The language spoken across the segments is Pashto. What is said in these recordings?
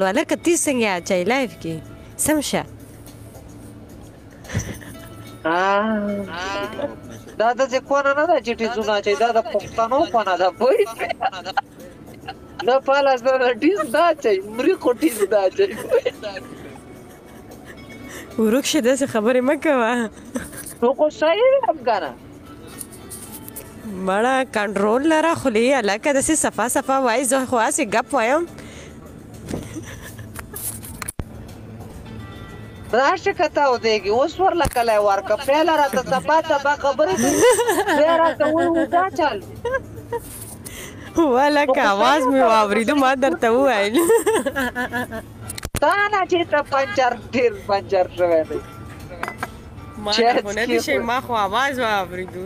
هلکه تیز څنګه اچوي لایف کې سم شه دا داسې کونه نه ده چې ټیزونه اچوي دا د پښتنو کونه ده پوه شوې دا پاله سره ټیز نه اچوي مري خو ټیز نه اچوي ورک شه داسې خبرې مه کوه نو خو صحیح هم که نه مړه کنټرول لره خولې هلکه داسې صفا صفا وایي زه خو هسې ګپ وایم راشه که ته ودېږي اوس ورله کلی ورکه پهله راته سبا سبا خبرې کوي بیا راته وایي دا چل هلکه اواز مې واورېدو ما درته وویل تا نه چېرته پنچر ډېر پنچر شوی دی ما نه خو نه دي شي ما خو اواز واورېدو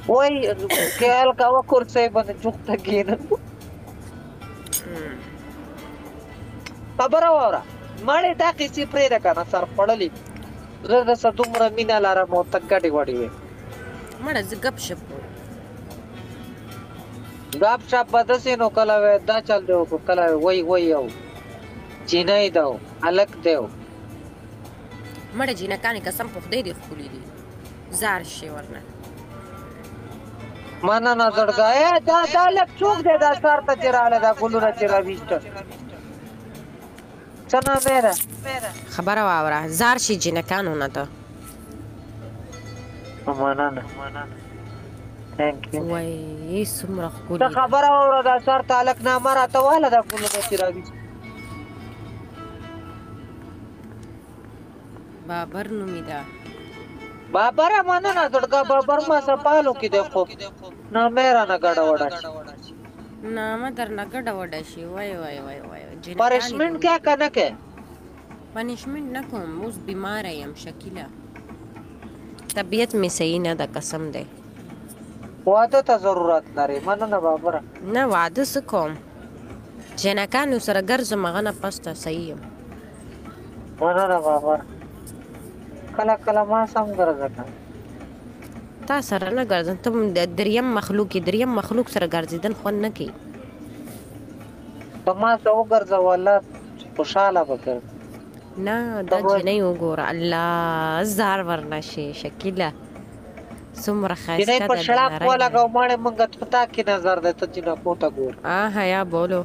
وایي خیال کوه کرسۍ باندې چوخته کښېنه خبره واوره مړې دا قیسې پرېږده که نه سر خوړلې زه درسه دومره مینه لرم او ته ګډې وډې وې مړه زه ګپ شپ ګپ شپ به داسې نو کله وی دا چل دی وکړو کله وی وی او چینی ده او هلک دی او مړه جینکانې قسم په خدای دې ښکلي دي زار شي ورنه مننه زړګیه دا لږ څوک دی دا سر ته چې راغلی دا ګلونه چې راویسته څه نامې ده خبره واوره زار شي جینکانو نه ته مننه تhank you وایي څومره ښکلي ته خبره واوره دا سر ته هلک نامه راته واله دا ګلونه چې راویسته بابر نومې ده بابره مننه زړګه بابر ما سپالو کې دی خو نامې رانه ګډه وډه شي نامه درنه ګډه وډه شي وای وای وای وای پنشمنٹ کیا کنه کې پنشمنٹ نه کوم اوس بیماره یم شکیله طبیعت مې صحیح نه ده قسم دی واده ته ضرورت لري مننه بابره نه واده څه کوم جنکانو سره ګرځم هغه نه پسته صحیح یم مننه بابره کله کله ما سم ګرځه که تا سره نه ګرځم ته دریم مخلوق یې دریم مخلوق سره ګرځېدل خوند نه کوي ته ما ته وګرځه والله خوشحاله به کړ نه دا جنۍ وګوره الله زار ورنه شي شکیله څومره ښایسته جنۍ په شړاپ ولګوه ماړې مونږ په تا کې نظر دی ته جنکو ته ګور حیا بولو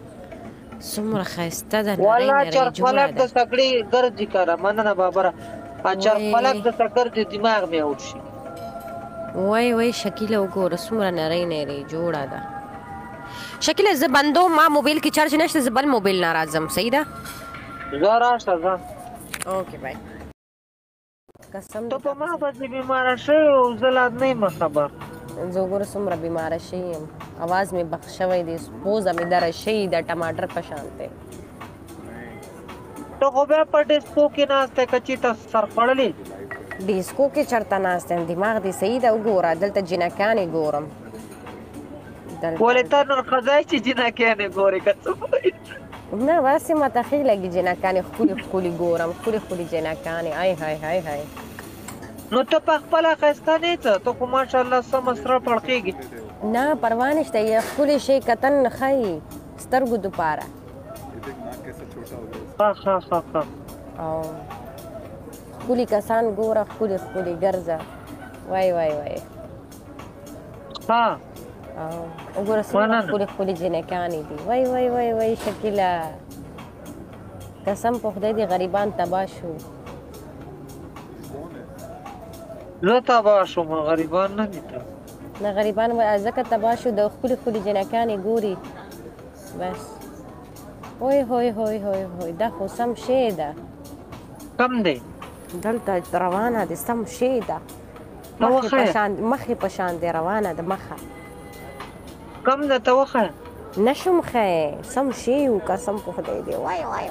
څومره ښایسته ده والله چرفلک د سګړې ګرځي که مننه بابره چرفلک د سګرځي دماغ مې اوټ شي وای وای شکیله وګوره څومره نری نری جوړه ده شکیله زه بندو ما موبایل کې چارج نشته زه بل موبایل نه راځم صحیح ده زه راشه ځه اوکې بای قسم ته په ما باندې بیماره شوې او زه لا نه یم خبر زه وګوره څومره بیماره شوې یم اواز مې بخ شوی دی پوزه مې دره شوې ده ټماټر په شان دی ته خو بیا په ډیسکو کې ناسته که چېرته سر خوړلې ډیسکو کې چېرته ناست یم دماغ دې صحیح ده وګوره دلته جنکانې ګورم ولې ته نور ښځی چې جنکانې ګورې که څه نه واسې ماته ښې لګي جنکانې ښکلي ښکلي ګورم ښکلي ښکلي جنکانې ای های های های نو ته په خپله ښایسته نه څه ته خو ماشاءالله سمه سره پړقېږي نه پروا نشته یې ښکلي شی کتن ښایي سترګو دپاره ښه او ښکلي کسان ګوره ښکلي ښکلي ګرځه وای وای وای ها وګوره څومره ښکلي ښکلي جنکانې دي وای وای وای وای شکیله قسم په خدای دې غریبان تباه شو زه تباه شوم غریبان نه دي نه غریبان ځکه تباه شو د ښکلي ښکلي جنکانې ګوري بس وای هوی هوی هوی هوی دا خو سم شی ده کم دی دلته روانه ده سم شی ده مخې په شان دی روانه ده مخه کم ده ته وښیه نشم ښیی سم شی و قسم په خدای دی وای وای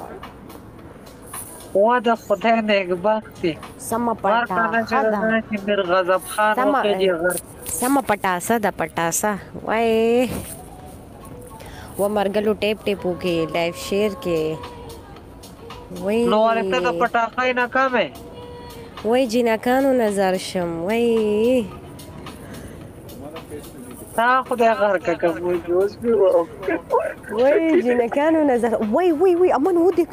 وا د خدای نېکبختې سمه پټاخه ده سمه پټاسه ده پټاسه وای و مرګلو ټیپ ټیپ وکړي لایف شیر کې وای نو ورته د پټاخۍ نه کمې وای جنکانو نظر شم وای تا خدای غرقه کوم جوز به وای جنکانو نظر وای امان ودی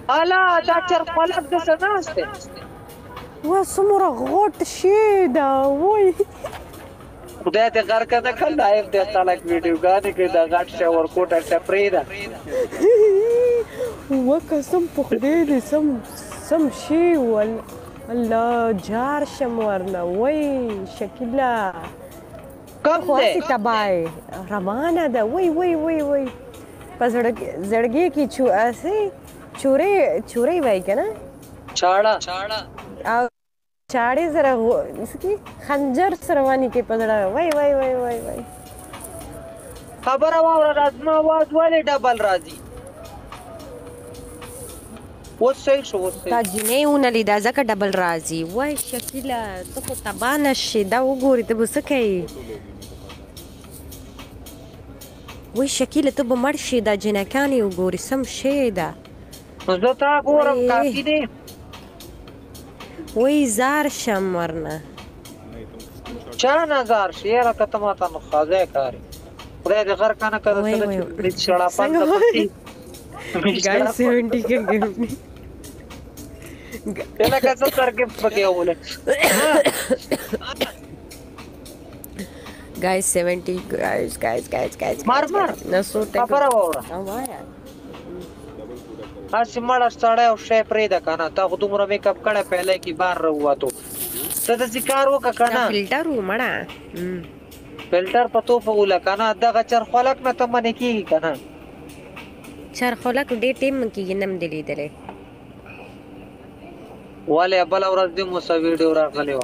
الا دا چرخلک د سناسته وا څومره غوټ شي دا وای خدای دې غرقه نه کړ لایف دې خلک ویډیوګانې کوي دا غټ شاور کوټه ټپری ده وقسم په خدای دې سم شي ول الله جار شم ورنه وای شکیلا کم خو ده اسی تبای روانه ده وای په زړګي کې چورې وای کنه چاړه او چاړې سره اسکی خنجر سره وانی کې پدړه وای خبره واوره رازما आवाज ولې ډبل راځي اوس صحیح شو تا جنې ونه لیدا ځکه ډبل راځي وای شکیلا ته خو تبانه شي دا وګوري ته به څه کوي وای شکیلا ته به مړ شي دا جنکانې وګوري سم شی ده زه تا ګورم کافي دی وای زار شم ورنه چا نظر شیره کته ماته مخازه کاری خدای دې غر کنه کړه چې شړا پند پتی गाइस 70 के गेम तेला कसं करके बघे बोले गाइस 70 गाइस मार नसो खबर आवरा हमारा आज सिमड़ा स्टार्ट है शे प्रेदा काना ता तुमरा मेकअप कड़ा पहले की बार रहुआ तो तद शिकार वो काना फिल्टर हूं मड़ा फिल्टर पतो फूला काना दगा चर खलक न तमने की काना چرخولک ډېر ټیم کې نم دلی دلې والے بل ورځ دې مو سو ویډیو راغلی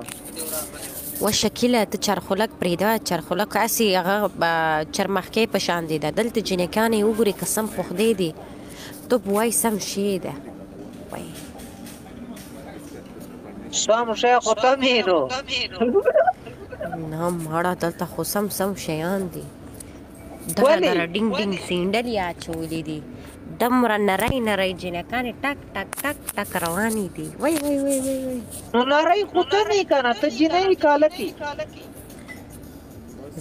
و شکیله ته چرخولک پریدا چرخولک اسی هغه چرمخکې په شان دي دلته جنکانې وګوري قسم په خدای دی تو وای سم شي ده وای سم شیخ تامینو نه ماړه دلته خو سم شیان دي دره ډینګ سینډل یا چولې دي دمره نری جنکانې ټک روانې دي وای نو نری خو ته نه کنه ته جنې کالکی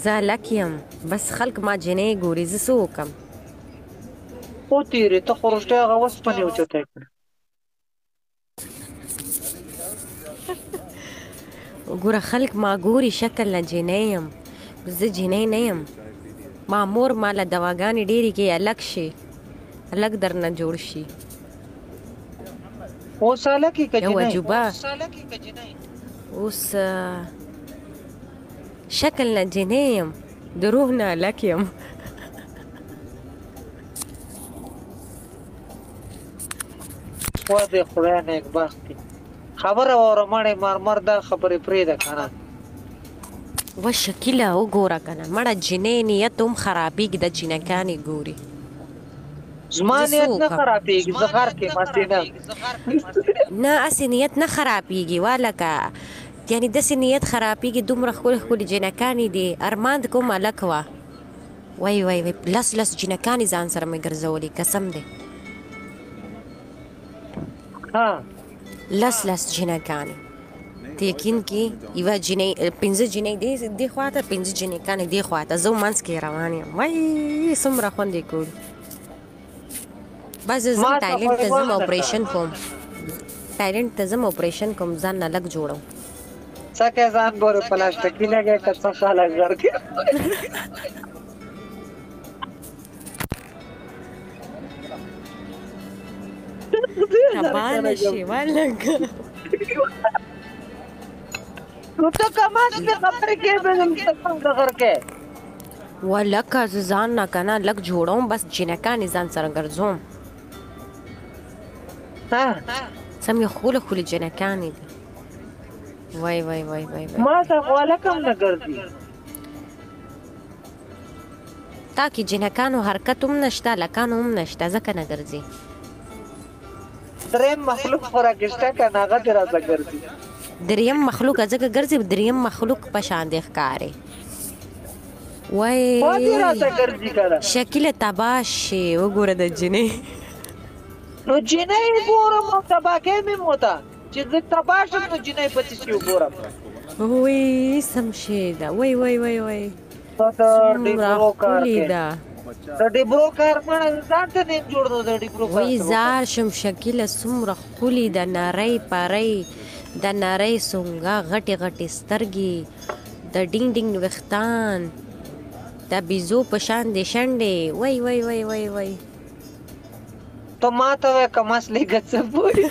زه لکیم بس خلک ما جنې ګوري زه څه وکم او تیرې ته خو رښتیا هغه اوس پنې اوچته کړ ګوره خلک ما ګوري شکل نه جنې یم زه جنې نه یم ما مور ماله دواګانې ډېرې کې الګ شي الګ درنه جوړ شي اوس الګ کې یو عجوبه اوس شکل نه جنې یم د روح نه الګ یم خدای خدای نیک بخت خبره وره مړې مر دا خبرې پرې ده کنه و شکیله وګوره کنه مړه جنې نیت هم خرابېږي د جنکانې ګوري زما نیت نه خرابېږي زه غر کې مستې نه اسې نیت نه خرابېږي والکه یعنې داسې نیت خرابېږي دومره ښکلې جنکانې دي ارمان کوم هلک وه وای لس جنکانې ځان سره مې ګرځولې قسم دی لس جنکانې ته یقین کې یوه جنۍ 5 جنۍ دې خواته 5 جنکانې دې خواته زه منځ کې روان یم وای څومره خوند یې کوي بس زه تایلنډ ته ځم اپریشن کوم ځان نه لږ جوړم څکه ځان ګوره پلاستیکي لګه کڅ خاله غړ کې تبانه شي والګه نو ته کماس دې خبرې کې به زم څنګه غر کې ولکه ځان نه کنه لږ جوړوم بس جنکانې ځان سره ګرځوم سم یو خولې جنکانې دي وای ما ته ولکم نه ګرځي تا کې جنکانو حرکت هم نشته لکانو هم نشته ځکه نه ګرځي دریم مخلوق خوراکشته کنه هغه دې راځه ګرځي دریم مخلوق ځکه ګرځي دریم مخلوق په شان دی ښکاري وای شکل تباش شي وګوره د جنې نو جنې ګورم تبا کې مې موتا چې زه تباش نو جنې پتی شي وګورم وای سم شي ده وای وای وای وای ته د ډیبرو کار ښکلې کې ده د ډیبرو کار مړه ځان ته نیم جوړ نو د ډیبرو کار وای څه زار شم شکله څومره ښکلې ده نری پری د نری سونګه غټې غټې سترګې د ډینګ ډینګ ویښتان د بیزو په شان د شنډې وای وای وای وای وای ته ما ته وې کم اصلي ګڅ پوي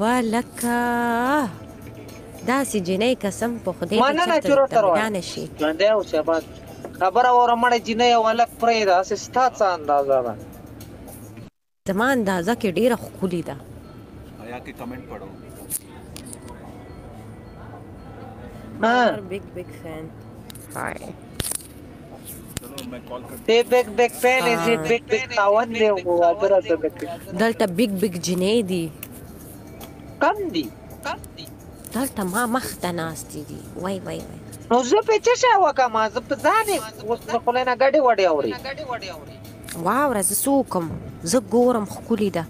والکه داسې جنۍ قسم په خدای ما نه چورته تبدانه شي ژوندی اوسې بس خبره وره مړه جینۍ او هلک پرېږده هسې ستا څه اندازه ده زما اندازه کې ډېره ښکلې ده आया के कमेंट पढ़ो बिग बिग फैन हाय चलो मैं कॉल कर ته بیگ بیگ پین از اٹ بیگ بیگ خاوند دی او واجره ته دلته بیگ بیگ جنۍ دي کم دی دلته ما مخ ته ناستې دي وای وای وای نو زه په څه شی وکم زه په ځانې اوس خو نه ګډې وډې اوري واوره زه څه وکم زه ګورم ښکلې ده